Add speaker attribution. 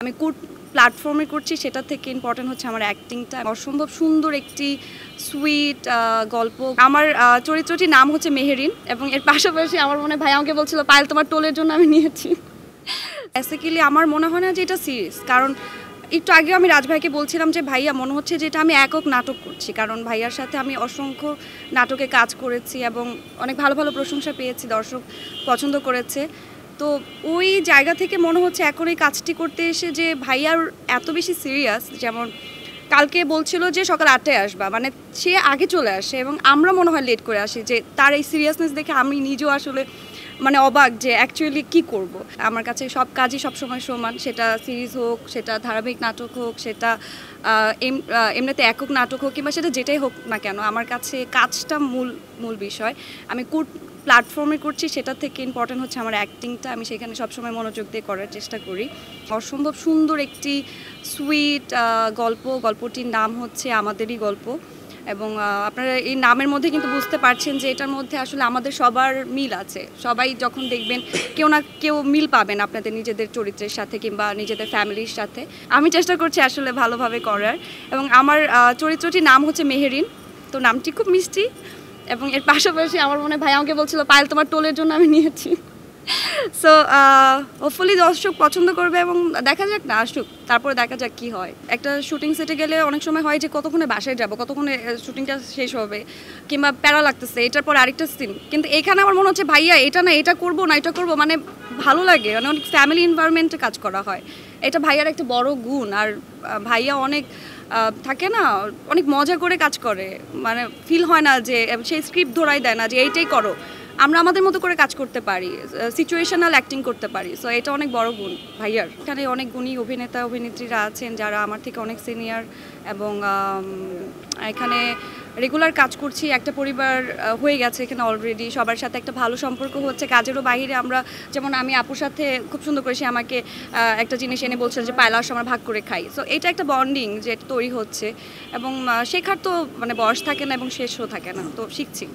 Speaker 1: আমি প্ল্যাটফর্মে করছি সেটা থেকে ইম্পর্টেন্ট হচ্ছে আমার অ্যাক্টিংটা। অসম্ভব সুন্দর একটি সুইট গল্প। আমার চরিত্রটির নাম হচ্ছে মেহেরিন এবং এর পাশাপাশি আমার মনে হয় ভাই আমাকে বলছিল পায়েল তোমার টোলের জন্য আমি নিয়েছি। বেসিক্যালি আমার মনে হয় না যে এটা সিরিয়াস, কারণ একটু আগে আমি রাজভাইকে বলছিলাম যে ভাইয়া মনে হচ্ছে যে এটা আমি একক নাটক করছি, কারণ ভাইয়ার সাথে আমি অসংখ্য নাটকে কাজ করেছি এবং অনেক ভালো ভালো প্রশংসা পেয়েছি, দর্শক পছন্দ করেছে। তো ওই জায়গা থেকে মনে হচ্ছে এখন এই কাজটি করতে এসে যে ভাইয়ার এত বেশি সিরিয়াস, যেমন কালকে বলছিল যে সকাল 8টায় আসবা, মানে সে আগে চলে আসে এবং আমরা মনে হয় লেট করে আসি, যে তার এই সিরিয়াসনেস দেখে আমি নিজেও আসলে মানে অবাক যে অ্যাকচুয়ালি কি করব। আমার কাছে সব কাজই সবসময় সমান, সেটা সিরিজ হোক, সেটা ধারাবাহিক নাটক হোক, সেটা এমনিতে একক নাটক হোক, কিংবা সেটা যেটাই হোক না কেন, আমার কাছে কাজটা মূল বিষয়। আমি প্ল্যাটফর্মে করছি সেটা থেকে ইম্পর্টেন্ট হচ্ছে আমার অ্যাক্টিংটা। আমি সেখানে সবসময় মনোযোগ দিয়ে করার চেষ্টা করি। অসম্ভব সুন্দর একটি সুইট গল্পটির নাম হচ্ছে আমাদেরই গল্প, এবং আপনারা এই নামের মধ্যে কিন্তু বুঝতে পারছেন যে এটার মধ্যে আসলে আমাদের সবার মিল আছে। সবাই যখন দেখবেন কেউ না কেউ মিল পাবেন আপনাদের নিজেদের চরিত্রের সাথে কিংবা নিজেদের ফ্যামিলির সাথে। আমি চেষ্টা করছি আসলে ভালোভাবে করার, এবং আমার চরিত্রটির নাম হচ্ছে মেহেরিন, তো নামটি খুব মিষ্টি। এবং এর পাশাপাশি আমার মনে হয় ভাই আমাকে বলছিল পায়েল তোমার টোলের জন্য আমি নিয়েছি। সো হোপফুলি দর্শক পছন্দ করবে এবং দেখা যাক না, আসুক, তারপরে দেখা যাক কি হয়। একটা শুটিং সেটে গেলে অনেক সময় হয় যে কতক্ষণে বাসায় যাব, কতক্ষণে শুটিংটা শেষ হবে, কিংবা প্যারা লাগতেছে এটার পর আরেকটা সিন। কিন্তু এখানে আমার মনে হচ্ছে ভাইয়া এটা না এটা করবো না এটা করবো, মানে ভালো লাগে, মানে অনেক ফ্যামিলি এনভায়রনমেন্টে কাজ করা হয়। এটা ভাইয়ার একটা বড় গুণ। আর ভাইয়া অনেক থাকে না, অনেক মজা করে কাজ করে, মানে ফিল হয় না যে সেই স্ক্রিপ্ট ধরাই দেয় না যে এইটাই করো। আমরা আমাদের মতো করে কাজ করতে পারি, সিচুয়েশনাল অ্যাক্টিং করতে পারি। সো এটা অনেক বড় গুণ ভাইয়ার। এখানে অনেক গুণী অভিনেতা অভিনেত্রীরা আছেন যারা আমার থেকে অনেক সিনিয়র, এবং এখানে রেগুলার কাজ করছি, একটা পরিবার হয়ে গেছে এখানে অলরেডি। সবার সাথে একটা ভালো সম্পর্ক হচ্ছে, কাজেরও বাইরে আমরা, যেমন আমি আপুর সাথে খুব সুন্দর করে সে আমাকে একটা জিনিস এনে বলছেন যে পায়লাস আমরা ভাগ করে খাই। সো এটা একটা বন্ডিং যে তৈরি হচ্ছে, এবং শেখার তো মানে বয়স থাকে না এবং শেষও থাকে না, তো শিখছি।